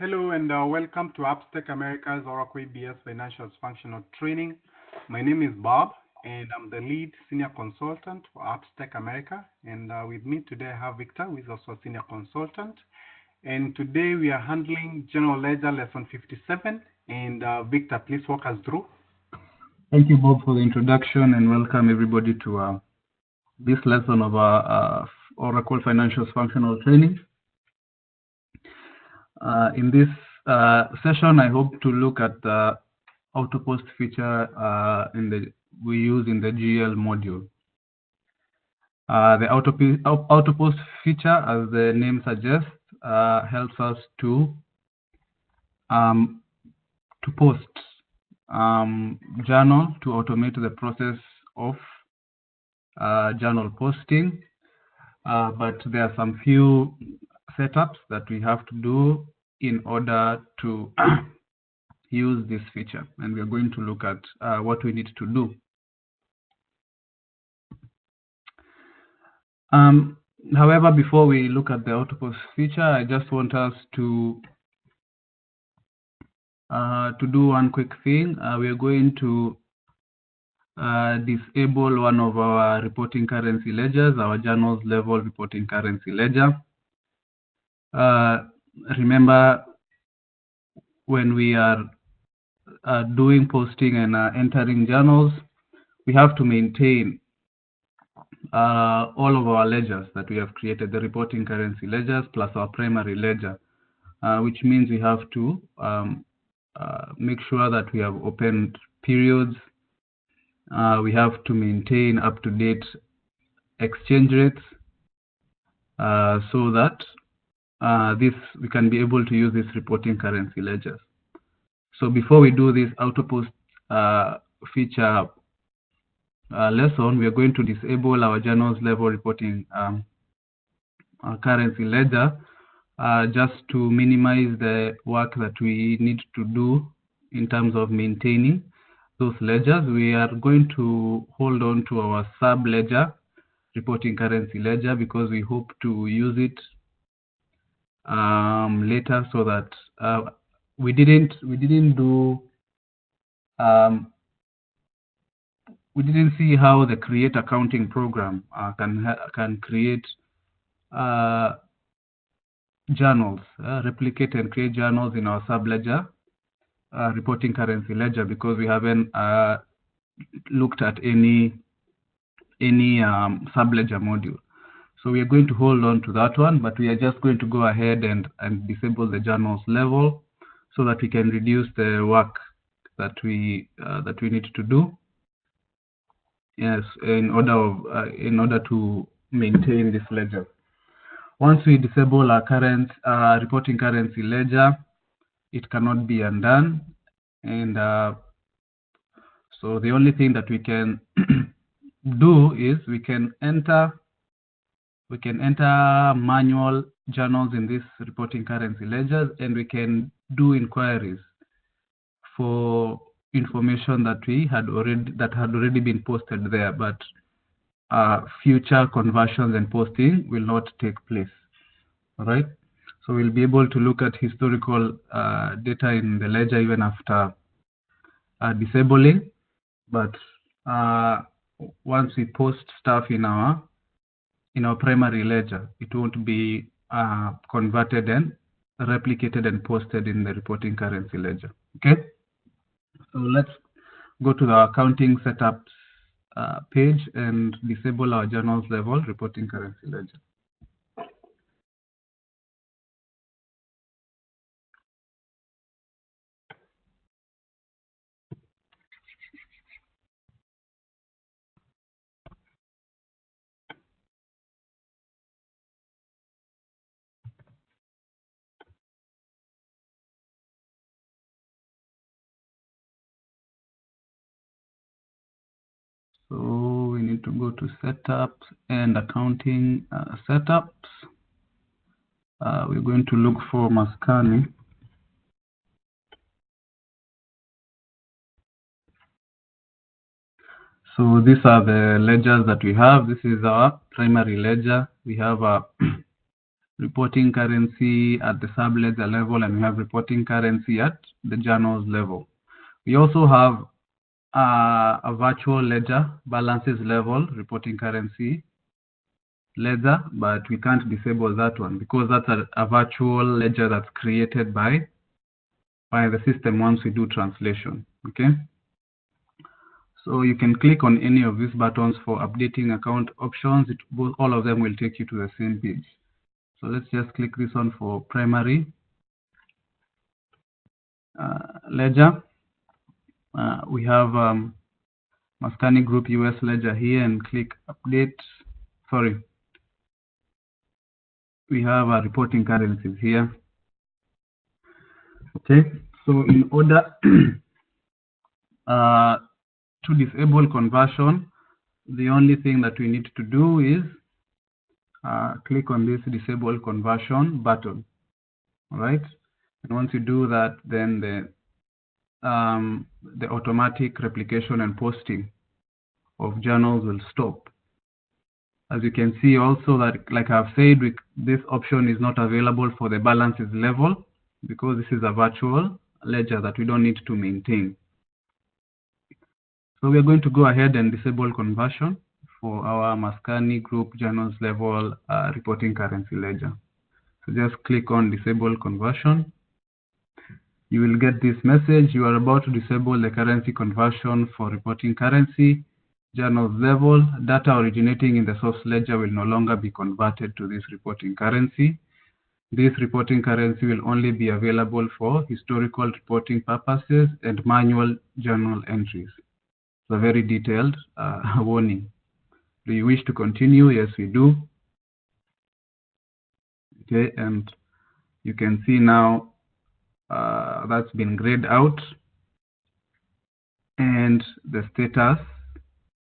Hello and welcome to Upstack America's Oracle EBS Financials Functional Training. My name is Bob and I'm the lead senior consultant for Upstack America. And with me today I have Victor, who is also a senior consultant. And today we are handling General Ledger Lesson 57. And Victor, please walk us through. Thank you, Bob, for the introduction, and welcome everybody to this lesson of our Oracle Financials Functional Training. In this session, I hope to look at the auto-post feature we use in the GL module. The auto-post feature, as the name suggests, helps us to post journal, to automate the process of journal posting, but there are some few setups that we have to do in order to use this feature, and we are going to look at what we need to do. However, before we look at the auto-post feature, I just want us to do one quick thing. We are going to disable one of our reporting currency ledgers, our journals level reporting currency ledger. Remember, when we are doing posting and entering journals, we have to maintain all of our ledgers that we have created, the reporting currency ledgers plus our primary ledger, which means we have to make sure that we have opened periods. We have to maintain up-to-date exchange rates so that we can be able to use these reporting currency ledgers. So before we do this auto-post feature lesson, we are going to disable our journals level reporting currency ledger just to minimize the work that we need to do in terms of maintaining those ledgers. We are going to hold on to our sub ledger reporting currency ledger because we hope to use it later, so that we didn't see how the create accounting program can create journals, replicate and create journals in our sub ledger reporting currency ledger, because we haven't looked at any sub ledger module. So we are going to hold on to that one, but we are just going to go ahead and disable the journals level so that we can reduce the work that we need to do. Yes, in order to maintain this ledger. Once we disable our current reporting currency ledger, it cannot be undone, and so the only thing that we can do is we can enter manual journals in these reporting currency ledgers, and we can do inquiries for information that had already been posted there, but future conversions and posting will not take place. All right, so we'll be able to look at historical data in the ledger even after disabling, but once we post stuff in our primary ledger, it won't be converted and replicated and posted in the reporting currency ledger. Okay, so let's go to the accounting setups page and disable our journals level reporting currency ledger. So we need to go to setups and accounting setups. We're going to look for Mascani. So these are the ledgers that we have. This is our primary ledger. We have a reporting currency at the sub-ledger level, and we have reporting currency at the journals level. We also have a virtual ledger balances level reporting currency ledger, but we can't disable that one because that's a virtual ledger that's created by the system once we do translation. Okay. So you can click on any of these buttons for updating account options. All of them will take you to the same page. So let's just click this one for primary ledger. We have Mascani Group US ledger here, and click update. Sorry. We have our reporting currencies here. Okay. So in order to disable conversion, the only thing that we need to do is click on this disable conversion button. All right. And once you do that, then the automatic replication and posting of journals will stop. As you can see also that, like I've said, this option is not available for the balances level because this is a virtual ledger that we don't need to maintain. So we're going to go ahead and disable conversion for our Mascani Group journals level reporting currency ledger. So just click on disable conversion. You will get this message. You are about to disable the currency conversion for reporting currency journals level. Data originating in the source ledger will no longer be converted to this reporting currency. This reporting currency will only be available for historical reporting purposes and manual journal entries. It's a very detailed warning. Do you wish to continue? Yes, we do. Okay, and you can see now that's been grayed out, and the status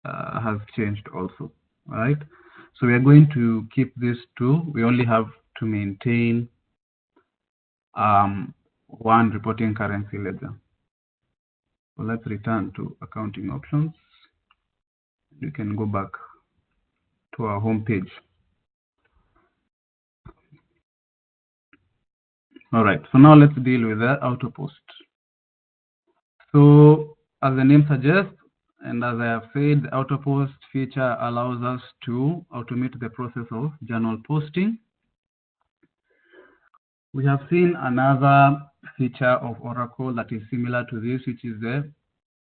has changed also. All right. So we are going to keep this to, we only have to maintain one reporting currency ledger. So let's return to accounting options. You can go back to our home page. All right, so now let's deal with the AutoPost. So as the name suggests, and as I have said, the AutoPost feature allows us to automate the process of journal posting. We have seen another feature of Oracle that is similar to this, which is the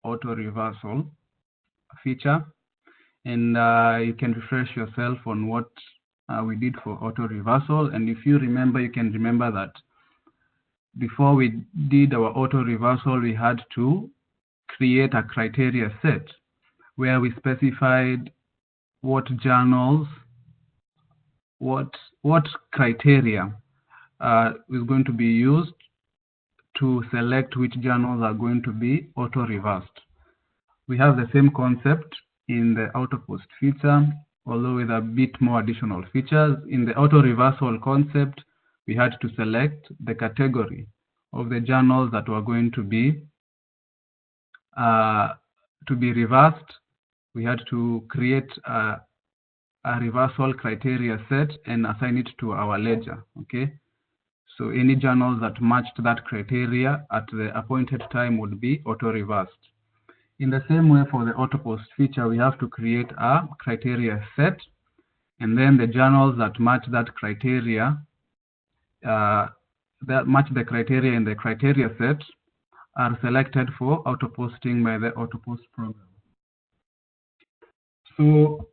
auto reversal feature. And you can refresh yourself on what we did for auto reversal. And if you remember, you can remember that before we did our auto reversal, we had to create a criteria set where we specified what journals, what criteria is going to be used to select which journals are going to be auto reversed. We have the same concept in the AutoPost feature, although with a bit more additional features. In the auto reversal concept, we had to select the category of the journals that were going to be reversed. We had to create a reversal criteria set and assign it to our ledger. Okay, so any journals that matched that criteria at the appointed time would be auto reversed. In the same way, for the AutoPost feature, we have to create a criteria set, and then the journals that match that criteria, that match the criteria in the criteria set, are selected for auto-posting by the AutoPost program. So,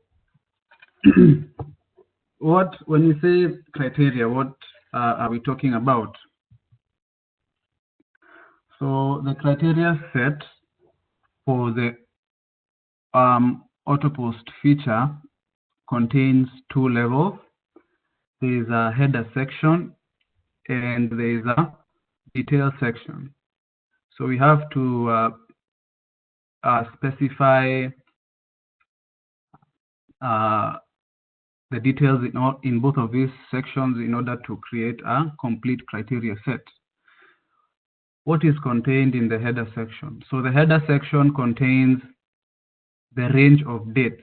when you say criteria, what are we talking about? So the criteria set for the AutoPost feature contains two levels. There is a header section and there is a detail section. So we have to specify the details in both of these sections in order to create a complete criteria set. What is contained in the header section? So the header section contains the range of dates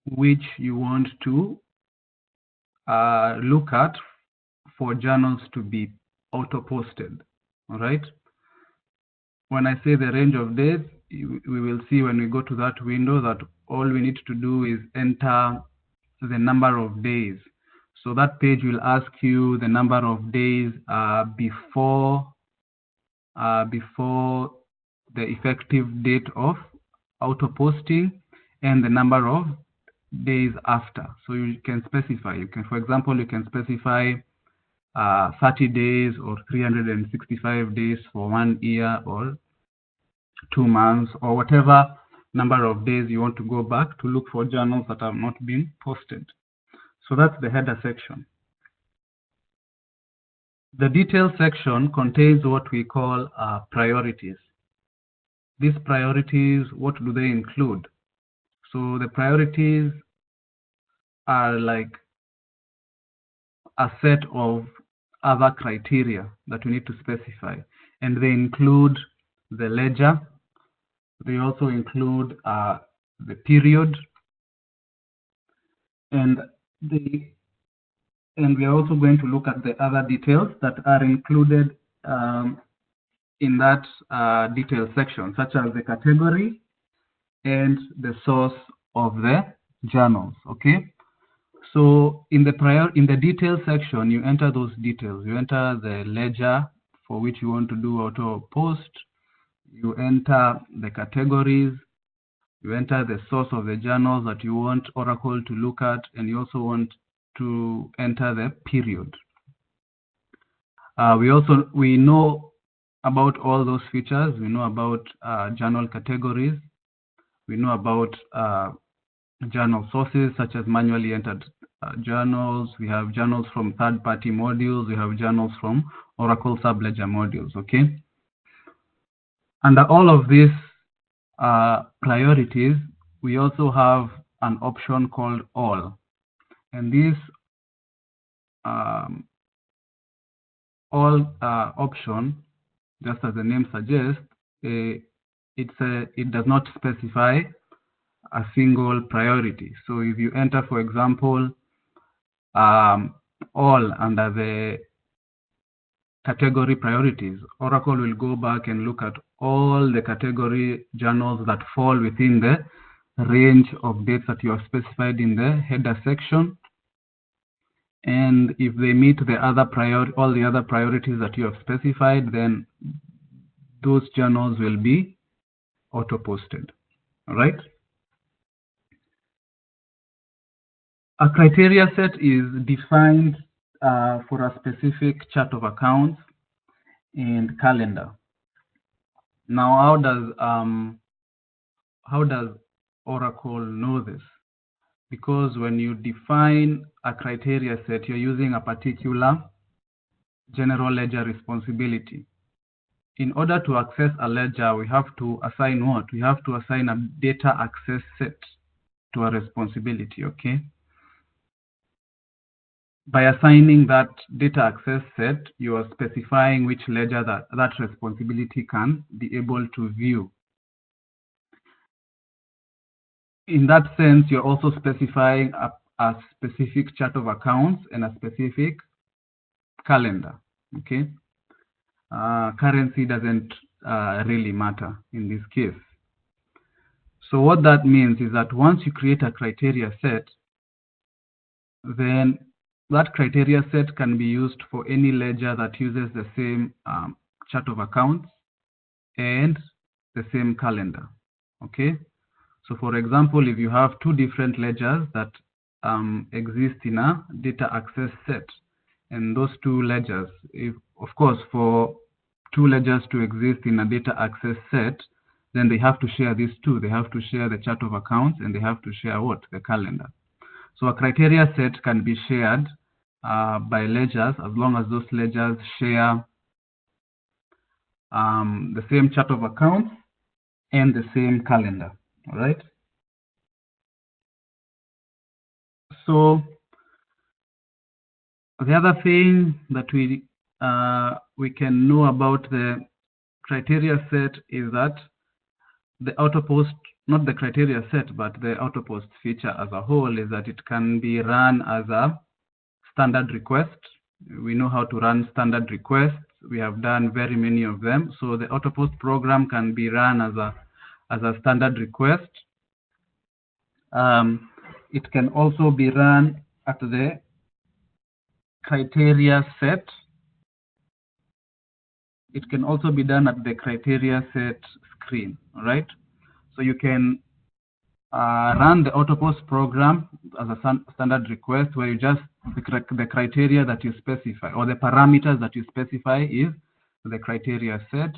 which you want to look at for journals to be auto-posted. All right. When I say the range of days, we will see when we go to that window that all we need to do is enter the number of days. So that page will ask you the number of days before the effective date of auto posting and the number of days after. So you can specify. You can, for example, you can specify 30 days or 365 days for 1 year or 2 months or whatever number of days you want to go back to look for journals that have not been posted. So that's the header section. The details section contains what we call priorities. These priorities, what do they include? So the priorities are like a set of other criteria that we need to specify, and they include the ledger. They also include the period, and we are also going to look at the other details that are included in that detail section, such as the category and the source of the journals. Okay. So in the detail section, you enter those details. You enter the ledger for which you want to do auto post. You enter the categories. You enter the source of the journals that you want Oracle to look at, and you also want to enter the period. We know about all those features. We know about journal categories. We know about journal sources such as manually entered journals. We have journals from third-party modules. We have journals from Oracle Subledger modules. Okay. Under all of these priorities, we also have an option called all, and this all option, just as the name suggests, it does not specify a single priority. So if you enter, for example, all under the category priorities, Oracle will go back and look at all the category journals that fall within the range of dates that you have specified in the header section. And if they meet all the other priorities that you have specified, then those journals will be auto-posted. All right. A criteria set is defined for a specific chart of accounts and calendar. Now, how does Oracle know this? Because when you define a criteria set, you're using a particular general ledger responsibility. In order to access a ledger, we have to assign what? We have to assign a data access set to a responsibility, okay? By assigning that data access set, you are specifying which ledger that responsibility can be able to view. In that sense, you're also specifying a specific chart of accounts and a specific calendar, okay? Currency doesn't really matter in this case. So what that means is that once you create a criteria set, then that criteria set can be used for any ledger that uses the same chart of accounts and the same calendar, okay? So for example, if you have two different ledgers that exist in a data access set, and those two ledgers, of course, for two ledgers to exist in a data access set, then they have to share these two. They have to share the chart of accounts and they have to share what? The calendar. So a criteria set can be shared by ledgers as long as those ledgers share the same chart of accounts and the same calendar. All right. So the other thing that we can know about the criteria set is that the AutoPost, not the criteria set, but the AutoPost feature as a whole is that it can be run as a standard request. We know how to run standard requests. We have done very many of them. So the AutoPost program can be run as a standard request. It can also be run at the criteria set. It can also be done at the criteria set screen, all right? So you can run the AutoPost program as a standard request where you just, the criteria that you specify or the parameters that you specify is the criteria set,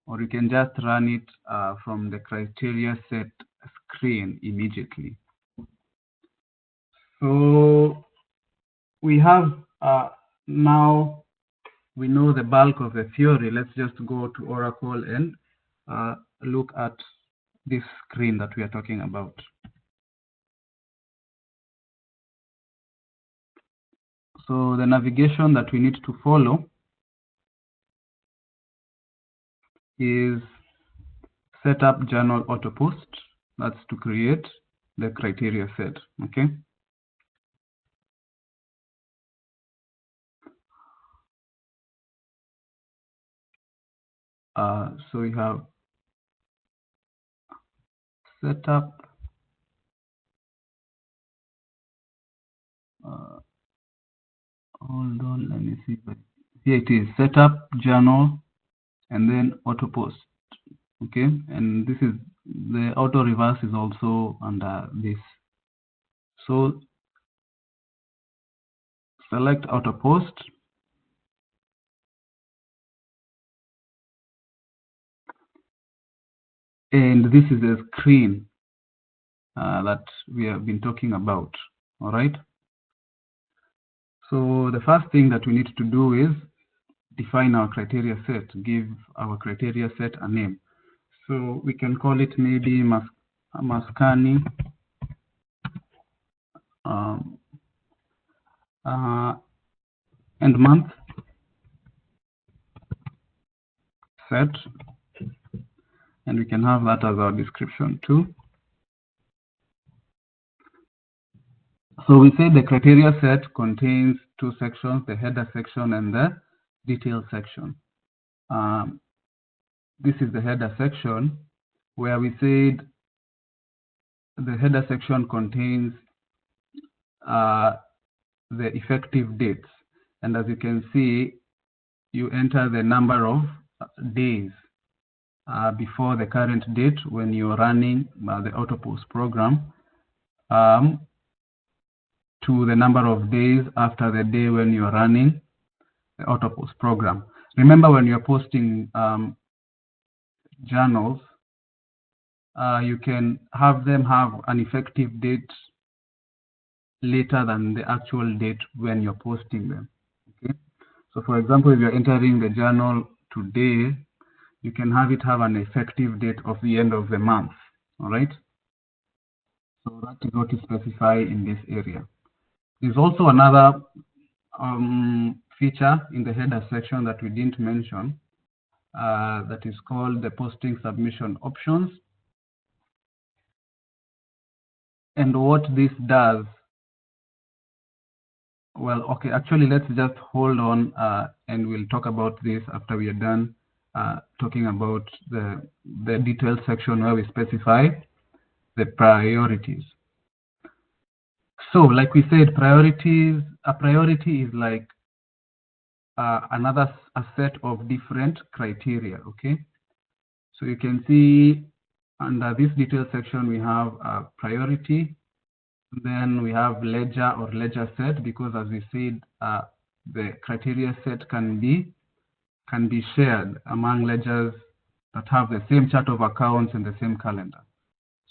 or you can just run it from the criteria set screen immediately. So we have now we know the bulk of the theory. Let's just go to Oracle and look at this screen that we are talking about. So the navigation that we need to follow is set up journal AutoPost. That's to create the criteria set, okay? So we have set up hold on, let me see. Here it is, set up journal and then AutoPost, okay? And this is the auto reverse is also under this. So select AutoPost. And this is the screen that we have been talking about, all right? So the first thing that we need to do is define our criteria set, give our criteria set a name. So we can call it maybe Maskani and month set, and we can have that as our description too. So we say the criteria set contains two sections, the header section and the detail section. This is the header section where we said the header section contains the effective dates. And as you can see, you enter the number of days before the current date when you're running the AutoPost program to the number of days after the day when you're running the AutoPost program. Remember, when you're posting journals, you can have them have an effective date later than the actual date when you're posting them. Okay. So for example, if you're entering the journal today, you can have it have an effective date of the end of the month. All right. So that is what you specify in this area. There's also another feature in the header section that we didn't mention that is called the posting submission options. And what this does, well, okay, actually, let's just hold on and we'll talk about this after we are done talking about the detailed section where we specify the priorities. So like we said, priorities, a priority is like a set of different criteria, okay? So you can see under this detail section, we have a priority, then we have ledger or ledger set, because as we said, the criteria set can be shared among ledgers that have the same chart of accounts and the same calendar.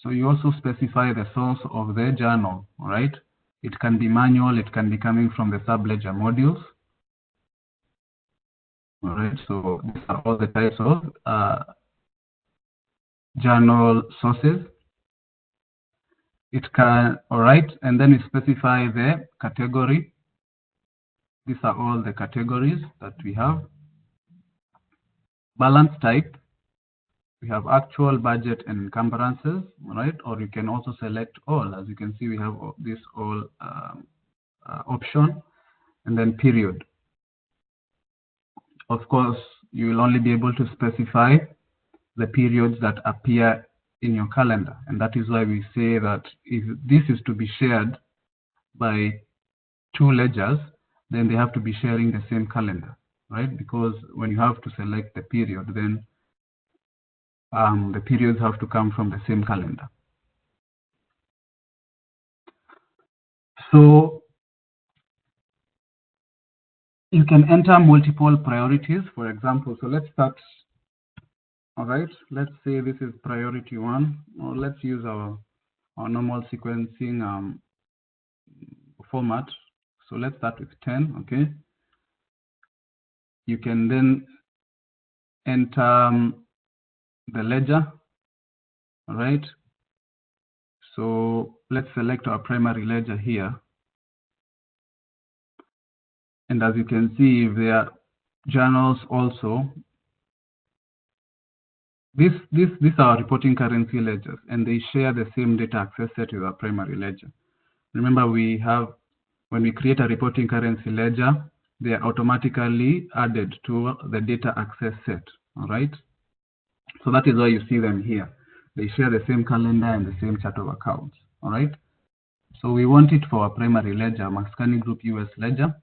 So you also specify the source of the journal, right? It can be manual, it can be coming from the sub-ledger modules. All right, so these are all the types of journal sources. It can, all right, and then we specify the category. These are all the categories that we have. Balance type, we have actual, budget, and encumbrances, right? Or you can also select all. As you can see, we have this all option, and then period. Of course, you will only be able to specify the periods that appear in your calendar. And that is why we say that if this is to be shared by two ledgers, then they have to be sharing the same calendar, right? Because when you have to select the period, then the periods have to come from the same calendar. So you can enter multiple priorities, for example. So let's start. All right, let's say this is priority 1, or let's use our normal sequencing format. So let's start with 10, okay? You can then enter the ledger, all right? So let's select our primary ledger here. And as you can see, if there are journals also, these are reporting currency ledgers, and they share the same data access set with our primary ledger. Remember, we have, when we create a reporting currency ledger, they are automatically added to the data access set, all right? So that is why you see them here. They share the same calendar and the same chart of accounts, all right? So we want it for our primary ledger, Mascani Group US ledger.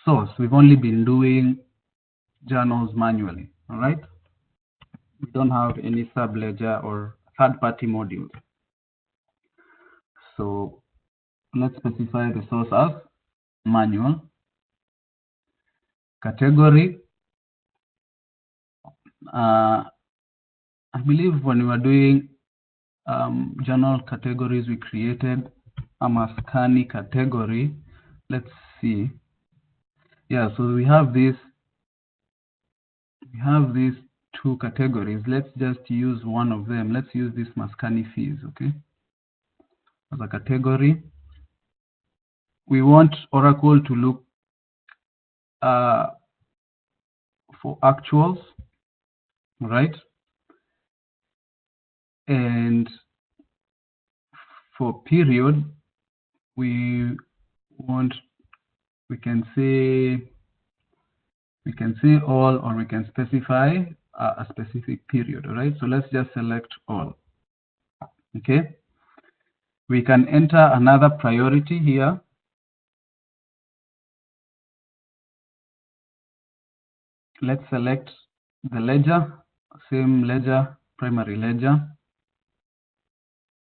Source, we've only been doing journals manually, all right? We don't have any sub-ledger or third-party modules. So let's specify the source as manual. Category, I believe when we were doing journal categories, we created a Mascani category. Let's see. Yeah, so we have these two categories. Let's just use one of them. Let's use this Mascani fees, okay? As a category. We want Oracle to look for actuals, right? And for period, we can say all, or we can specify a specific period, all right? So let's just select all, okay? We can enter another priority here. Let's select the ledger, same ledger, primary ledger.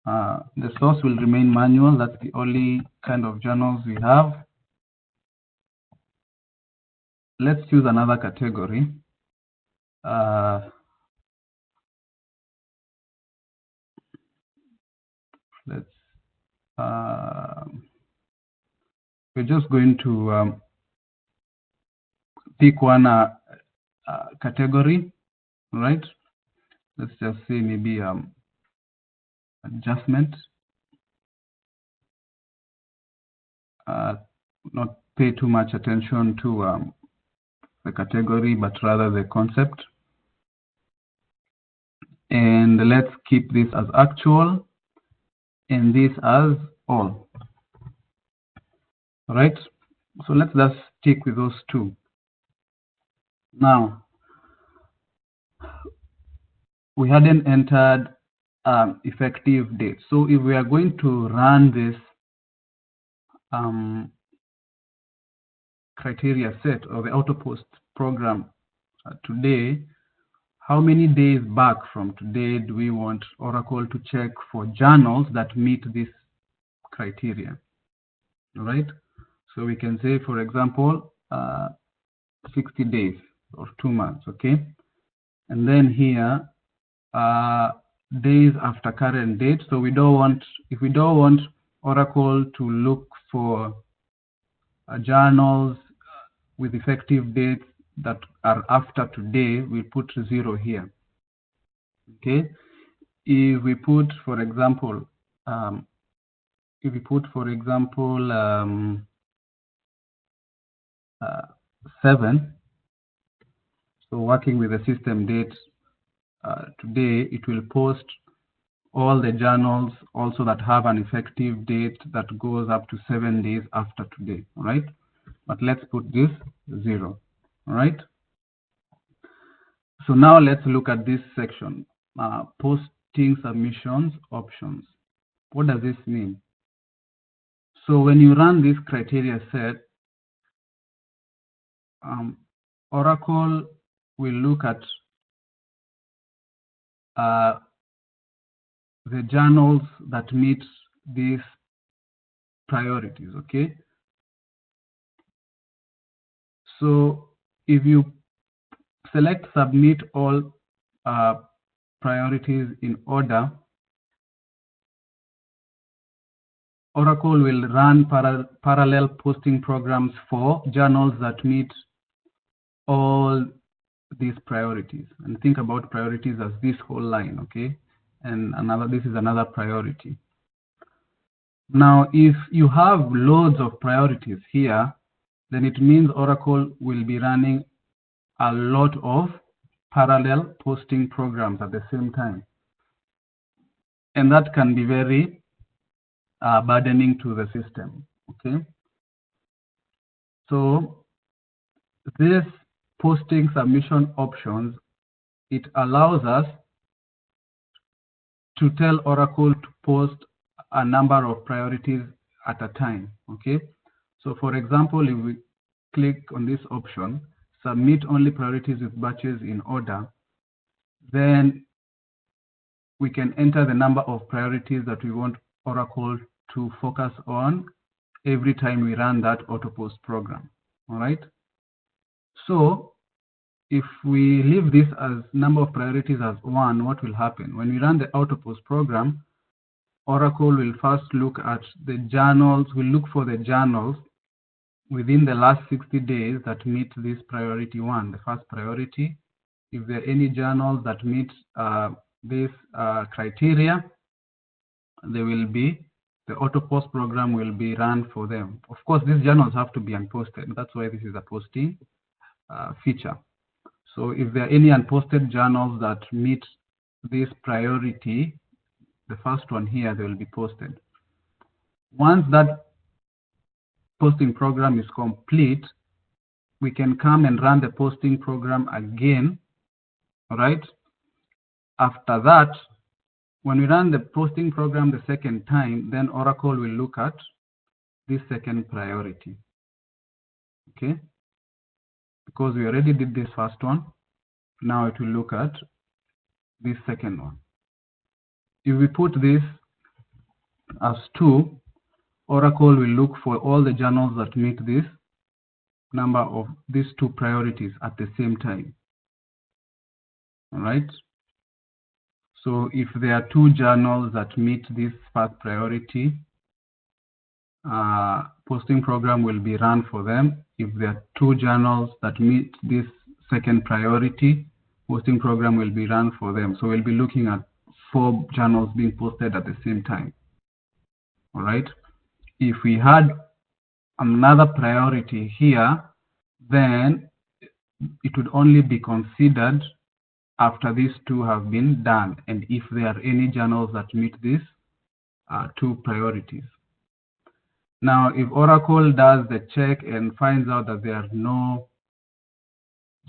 The source will remain manual. That's the only kind of journals we have. Let's choose another category. We're just going to pick one category, right? Let's just say maybe adjustment. Not pay too much attention to the category, but rather the concept. And let's keep this as actual and this as all. All right, so let's just stick with those two. Now, we hadn't entered effective date. So if we are going to run this criteria set or the AutoPost program today, how many days back from today do we want Oracle to check for journals that meet this criteria? All right, so we can say, for example, 60 days or 2 months, okay? And then here, days after current date. So we don't want, if we don't want Oracle to look for journals with effective dates that are after today, we put 0 here. Okay. If we put, for example, 7, so working with the system date today, it will post all the journals also that have an effective date that goes up to 7 days after today, all right? But let's put this 0, all right? So now let's look at this section, posting submissions options. What does this mean? So when you run this criteria set, Oracle will look at the journals that meet these priorities, okay? So if you select submit all priorities in order, Oracle will run parallel posting programs for journals that meet all these priorities. And think about priorities as this whole line, okay? And this is another priority. Now, if you have loads of priorities here, then it means Oracle will be running a lot of parallel posting programs at the same time. And that can be very burdening to the system, okay? So this posting submission options, it allows us to tell Oracle to post a number of priorities at a time, okay? So for example, if we click on this option, submit only priorities with batches in order, then we can enter the number of priorities that we want Oracle to focus on every time we run that autopost program, all right? So if we leave this as number of priorities as 1, what will happen? When we run the autopost program, Oracle will first look at the journals, will look for the journals within the last 60 days that meet this priority 1, the first priority. If there are any journals that meet this criteria, the autopost program will be run for them. Of course, these journals have to be unposted. That's why this is a posting feature. So if there are any unposted journals that meet this priority, the first one here, they will be posted. Once that posting program is complete, we can come and run the posting program again, all right? After that, when we run the posting program the second time, then Oracle will look at this second priority, okay? Because we already did this first one, now it will look at this second one. If we put this as 2, Oracle will look for all the journals that meet this number of these 2 priorities at the same time, all right? So if there are 2 journals that meet this first priority, posting program will be run for them. If there are 2 journals that meet this second priority, posting program will be run for them. So we'll be looking at 4 journals being posted at the same time, all right? If we had another priority here, then it would only be considered after these 2 have been done, and if there are any journals that meet these 2 priorities. Now, if Oracle does the check and finds out that there are no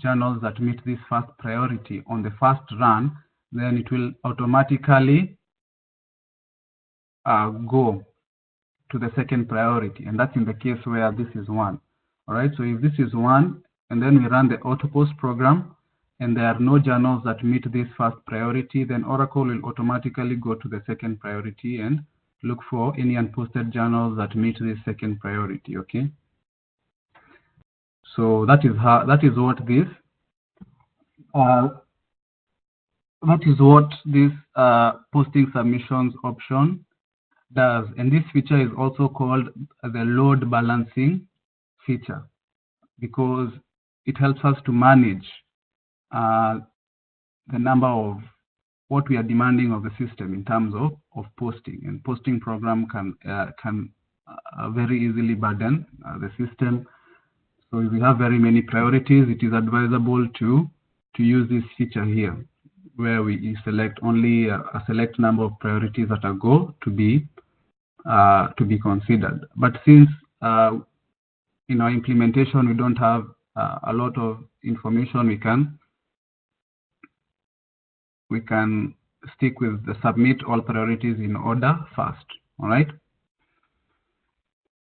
journals that meet this first priority on the first run, then it will automatically go to the second priority, and that's in the case where this is 1. All right, so if this is 1, and then we run the autopost program, and there are no journals that meet this first priority, then Oracle will automatically go to the second priority and look for any unposted journals that meet this second priority, okay? So that is what this posting submissions option does. And this feature is also called the load balancing feature, because it helps us to manage the number of what we are demanding of the system in terms of posting. And posting program can very easily burden the system. So if we have very many priorities, it is advisable to use this feature here. where we select only a select number of priorities that are go to be considered. But since in our implementation we don't have a lot of information, we can stick with the submit all priorities in order first. All right.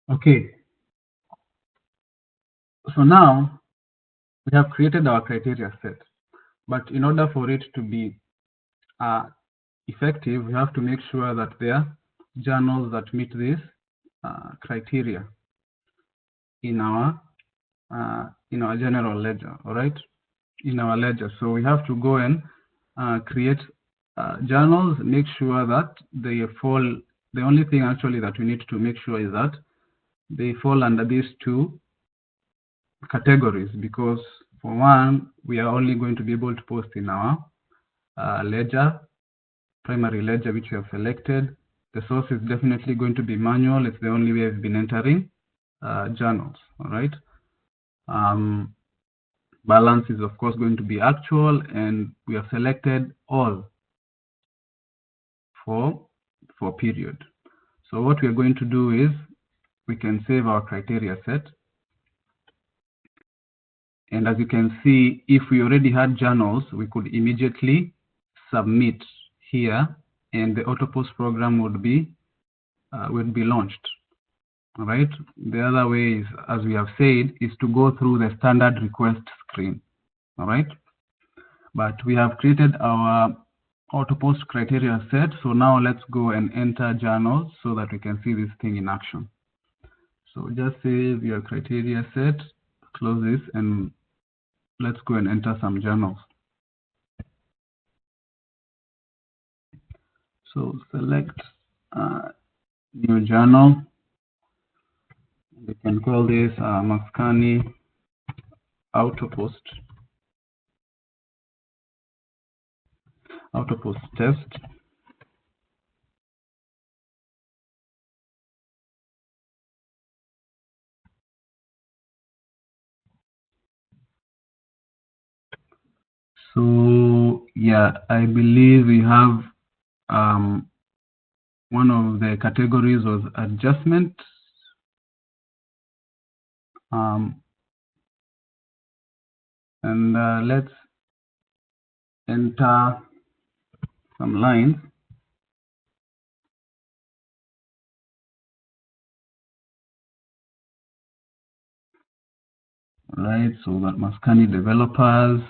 Okay. So now we have created our criteria set, but in order for it to be effective, we have to make sure that there are journals that meet this criteria in our general ledger. All right, in our ledger. So we have to go and create journals, make sure that they fall. The only thing actually that we need to make sure is that they fall under these two categories, because for one, we are only going to be able to post in our ledger, primary ledger, which we have selected. The source is definitely going to be manual. It's the only way we've been entering journals. All right. Balance is of course going to be actual, and we have selected all for period. So what we are going to do is we can save our criteria set. And as you can see, if we already had journals, we could immediately submit here, and the AutoPost program would be launched. All right. The other way is, as we have said, is to go through the standard request screen. All right. But we have created our AutoPost criteria set. So now let's go and enter journals so that we can see this thing in action. So just save your criteria set, close this, and let's go and enter some journals. So select new journal. We can call this Maskani AutoPost test. So yeah, I believe we have one of the categories was adjustment. And let's enter some lines. Right, so that Maskani developers.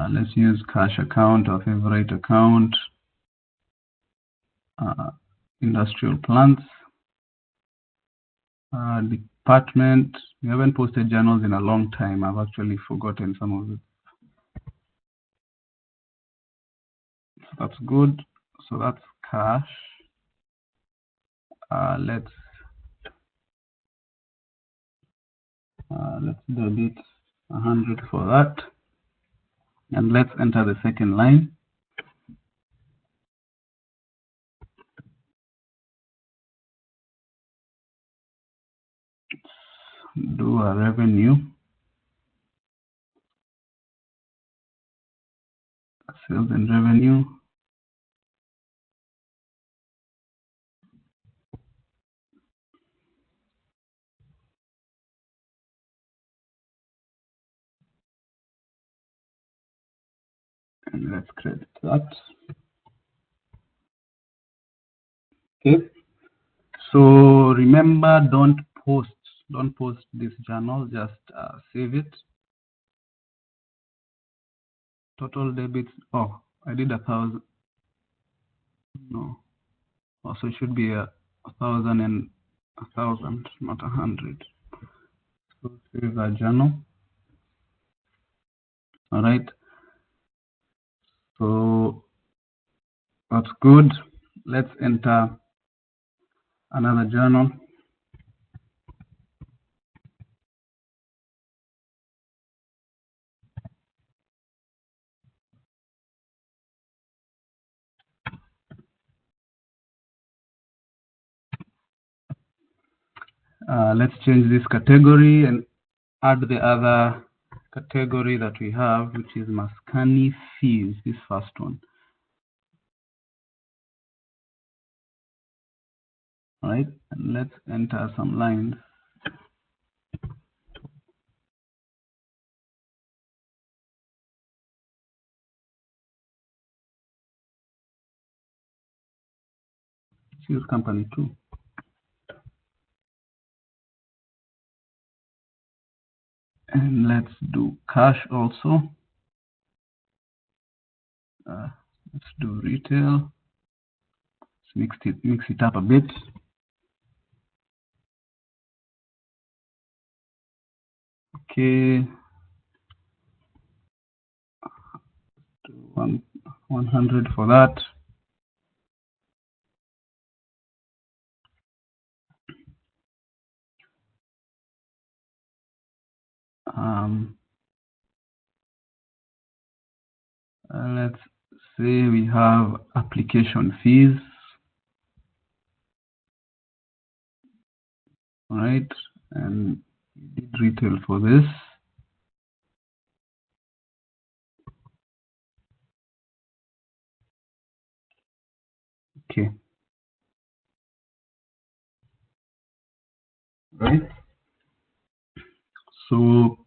Let's use cash account, our favorite account. Industrial plants. Department. We haven't posted journals in a long time. I've actually forgotten some of it. So that's good. So that's cash. Let's debit 100 for that. And let's enter the second line. Do a revenue. Sales and revenue. And let's credit that. Okay. So remember, don't post this journal, just save it. Total debits. Oh, I did 1,000. No. Also, it should be 1,000 and 1,000, not 100. So save that journal. All right. So that's good. Let's enter another journal. Let's change this category and add the other category that we have, which is Maskani fees, this first one. All right, and let's enter some lines. Choose company 2. And let's do cash also. Let's do retail. Let's mix it up a bit. Okay. 100 for that. Let's say we have application fees. All right, and we did retail for this. Okay. Right. So,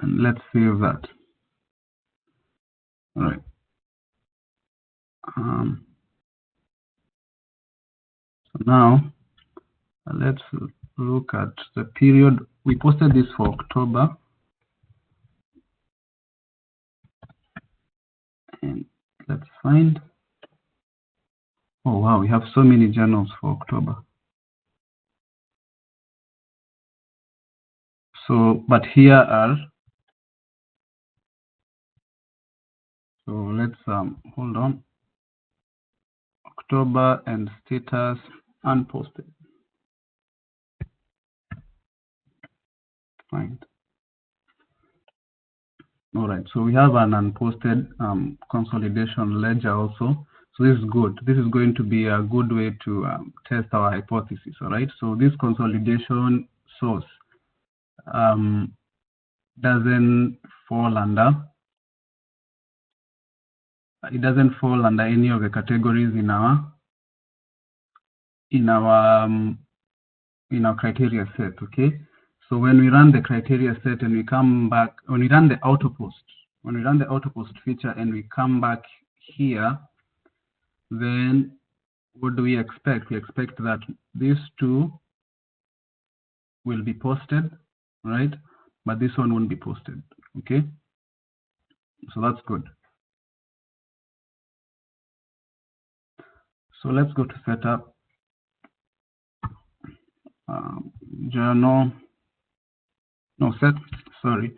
and let's save that. All right. So now let's look at the period. We posted this for October. And let's find. Oh, wow, we have so many journals for October. So, but here are, so let's hold on. October and status unposted. Find. All right, so we have an unposted consolidation ledger also. So this is good. This is going to be a good way to test our hypothesis. All right, so this consolidation source doesn't fall under. It doesn't fall under any of the categories in our criteria set. Okay, so when we run the criteria set and we come back, when we run the autopost feature and we come back here, then what do we expect? We expect that these two will be posted, right? But this one won't be posted. Okay, so that's good. So let's go to setup. Journal. No, sorry.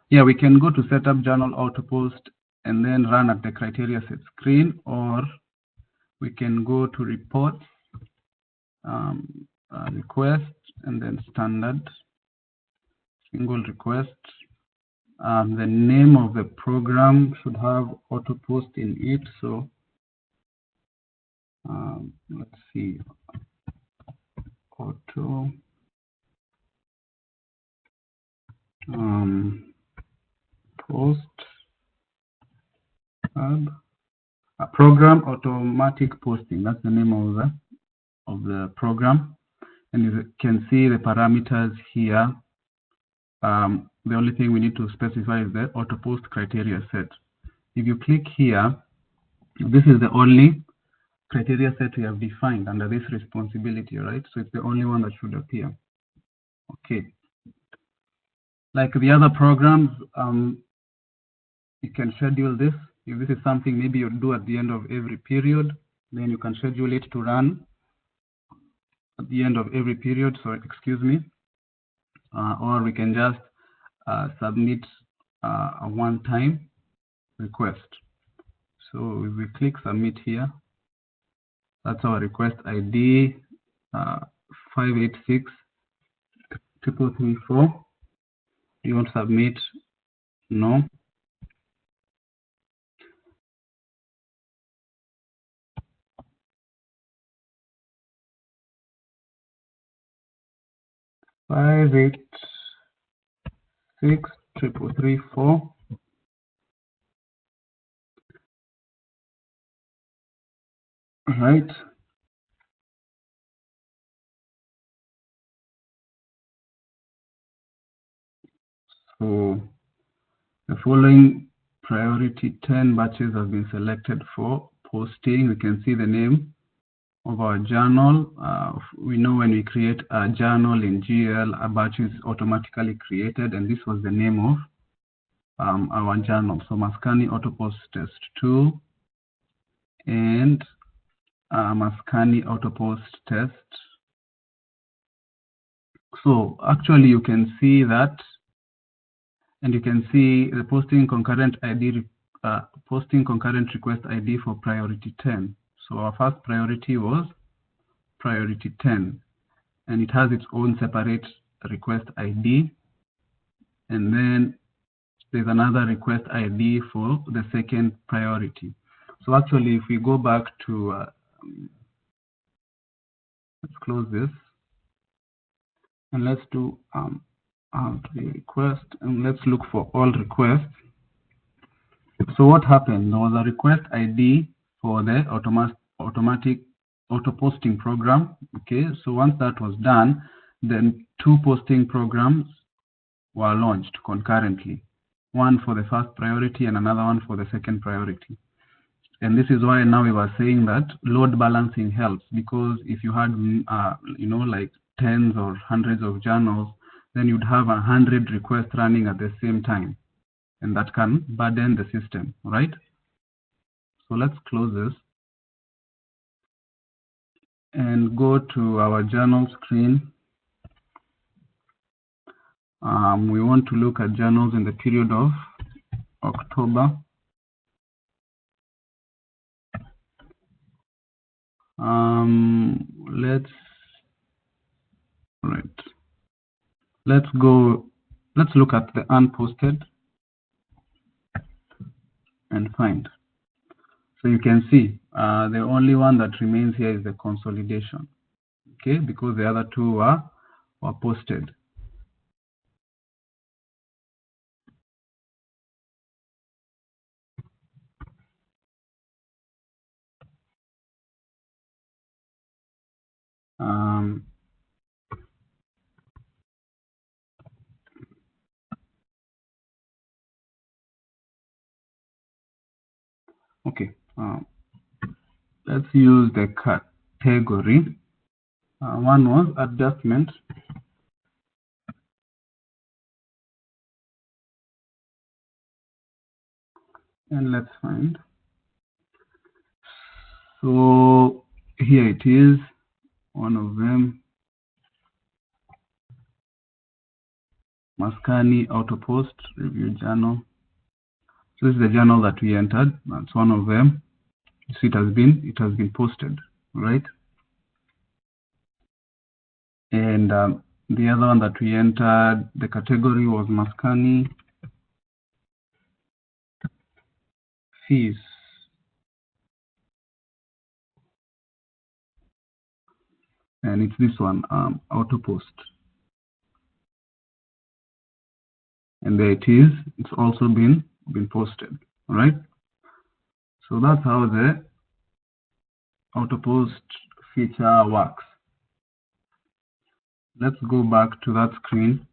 Yeah, we can go to setup journal autopost and then run at the criteria set screen, or we can go to reports, request, and then standard, single request. The name of the program should have autopost in it. So let's see, auto post tab, program automatic posting. That's the name of the program, and you can see the parameters here. The only thing we need to specify is the autopost criteria set. If you click here, this is the only criteria set we have defined under this responsibility, right? So it's the only one that should appear. Okay. Like the other programs, you can schedule this. If this is something maybe you do at the end of every period, then you can schedule it to run at the end of every period. So excuse me, or we can just submit a one-time request. So if we click submit here, that's our request ID 586 334. You want to submit? No. 5863334. Right. So the following priority 10 batches have been selected for posting. We can see the name of our journal. We know when we create a journal in GL, a batch is automatically created, and this was the name of our journal. So Mascani Autopost Test 2 and Mascani Autopost Test. So actually you can see that, and you can see the posting concurrent ID, posting concurrent request ID for priority 10. So our first priority was priority 10, and it has its own separate request ID. And then there's another request ID for the second priority. So actually, if we go back to, let's close this, and let's do the request, and let's look for all requests. So what happened? There was a request ID for the automatic auto posting program. Okay, so once that was done, then two posting programs were launched concurrently, one for the first priority and another one for the second priority. And this is why now we were saying that load balancing helps, because if you had, like tens or hundreds of journals, then you'd have 100 requests running at the same time, and that can burden the system, right? So let's close this and go to our journal screen. We want to look at journals in the period of October. Let's look at the unposted and find. So you can see the only one that remains here is the consolidation, okay, because the other two were posted. Okay, let's use the category. One was adjustment. And let's find. So here it is, one of them. Mascani Autopost Review Journal. So this is the journal that we entered. That's one of them. You see, it has been posted, right? And the other one that we entered, the category was Mascani fees. And it's this one, Autopost. And there it is. It's also been posted, all right? So that's how the Autopost feature works. Let's go back to that screen.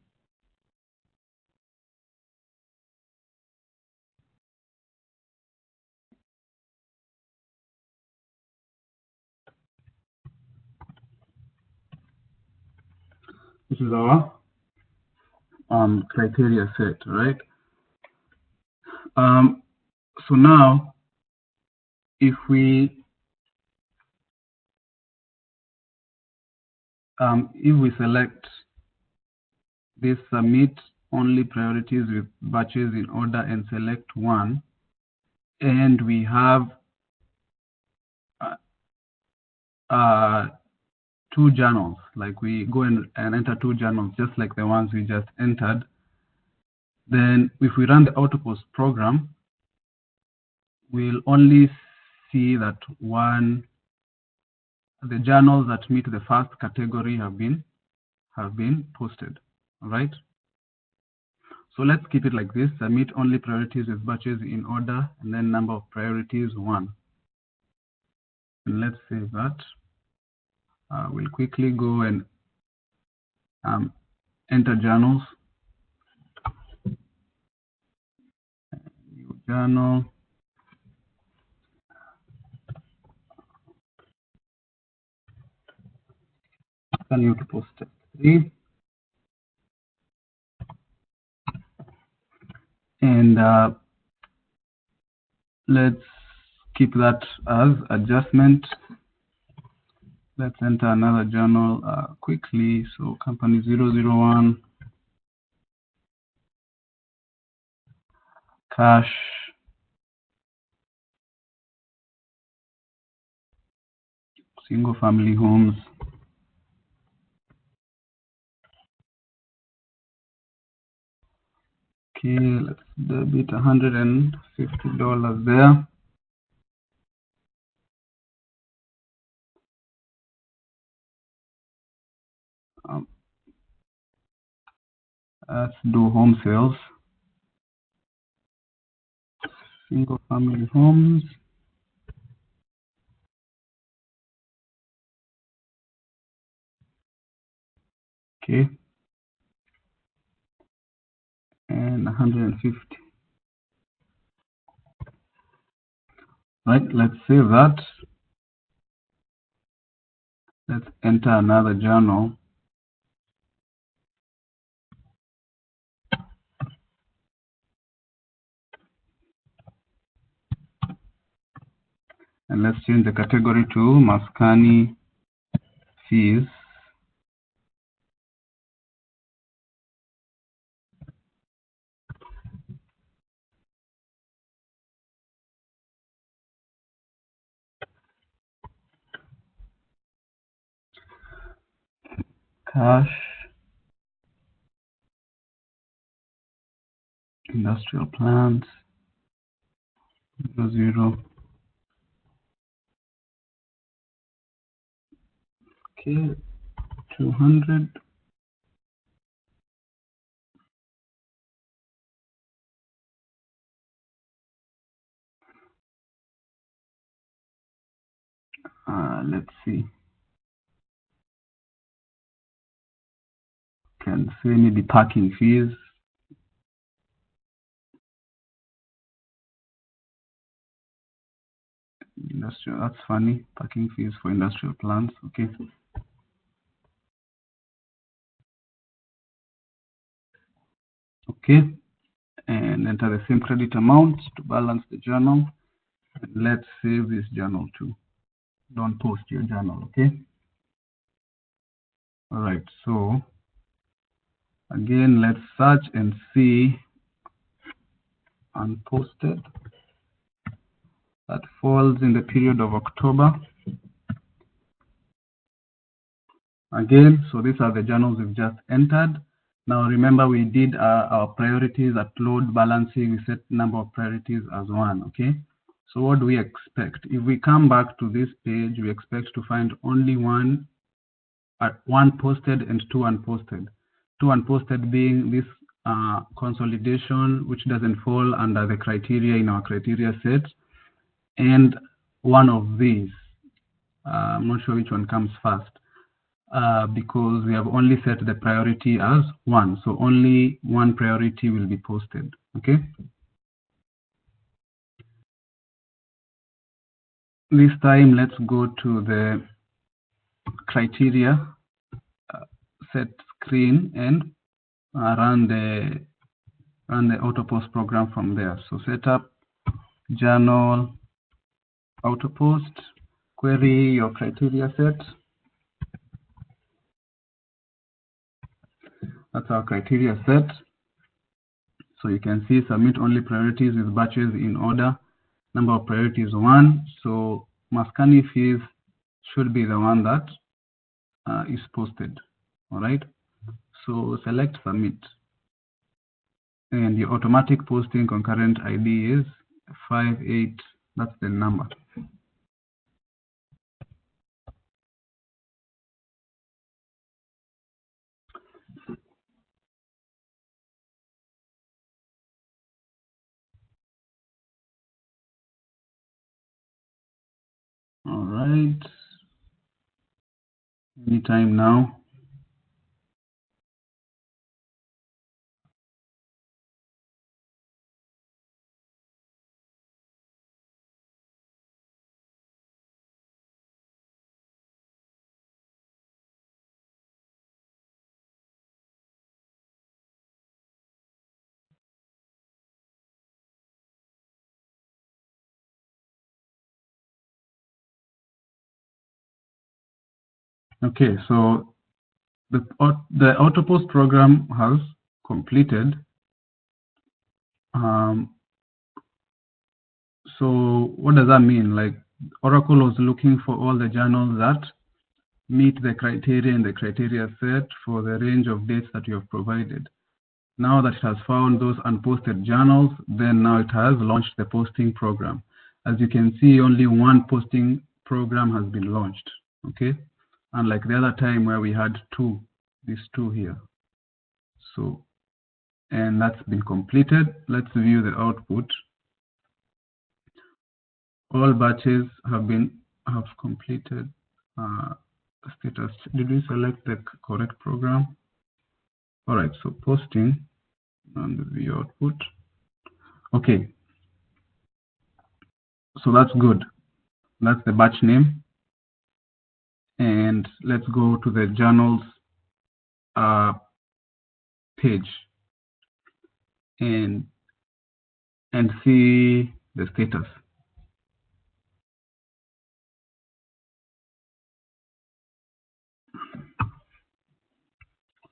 This is our criteria set, right? So now, if we select this submit only priorities with batches in order and select one, and we have two journals, like we go and enter two journals just like the ones we just entered, then if we run the Autopost program, we'll only see that the journals that meet the first category have been have been posted. All right. So let's keep it like this: submit only priorities with batches in order, and then number of priorities 1. And let's save that. We'll quickly go and enter journals. New journal. New to post step 3. And let's keep that as adjustment. Let's enter another journal quickly. So company 001, cash, single family homes. Okay, let's debit $150 there. Let's do home sales. Single family homes. Okay. And 150. Right, let's save that. Let's enter another journal. And let's change the category to Maskani fees. Cash, industrial plants, 00. Okay, 200. Let's see. Can say maybe parking fees. Industrial, that's funny. Parking fees for industrial plants. Okay. Okay. And enter the same credit amount to balance the journal. And let's save this journal too. Don't post your journal, okay? All right. So again, let's search and see unposted. That falls in the period of October. Again, so these are the journals we've just entered. Now remember, we did our priorities at load balancing. We set number of priorities as 1, okay? So what do we expect? If we come back to this page, we expect to find only one posted and 2 unposted. 2 unposted being this consolidation, which doesn't fall under the criteria in our criteria set, and one of these. I'm not sure which one comes first. Because we have only set the priority as 1. So only one priority will be posted, okay? This time, let's go to the criteria set screen and run the AutoPost program from there. So set up journal AutoPost, query your criteria set. That's our criteria set. So you can see submit only priorities with batches in order. Number of priorities 1. So Maskani fees should be the one that is posted. All right. So select submit. And your automatic posting concurrent ID is 58. That's the number. right. Anytime now. Okay, so the AutoPost program has completed. So what does that mean? Like Oracle was looking for all the journals that meet the criteria and the criteria set for the range of dates that you have provided. Now that it has found those unposted journals, then now it has launched the posting program. As you can see, only one posting program has been launched, okay? Unlike the other time where we had two, these two here. So, and that's been completed. Let's view the output. All batches have completed. Status. Did we select the correct program? All right, so posting and the view output. Okay, so that's good. That's the batch name. And let's go to the journals page and see the status.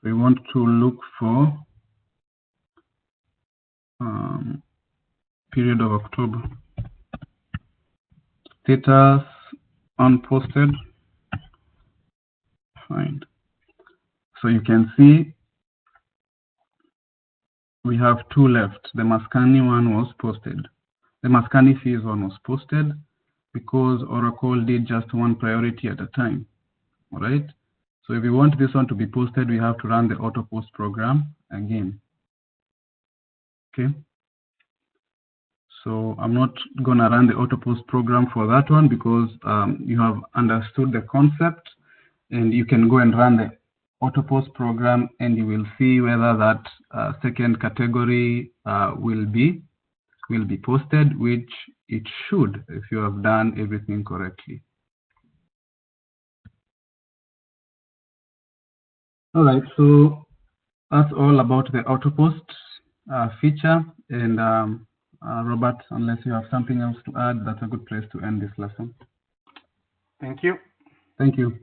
We want to look for period of October. Status unposted. Find. So you can see we have two left. The Mascani one was posted. The Mascani fees one was posted because Oracle did just one priority at a time. All right. So if we want this one to be posted, we have to run the AutoPost program again. Okay. So I'm not going to run the AutoPost program for that one because you have understood the concept, and you can go and run the AutoPost program and you will see whether that second category will be posted, which it should if you have done everything correctly. All right, so that's all about the AutoPost feature. And Robert, unless you have something else to add, that's a good place to end this lesson. Thank you. Thank you.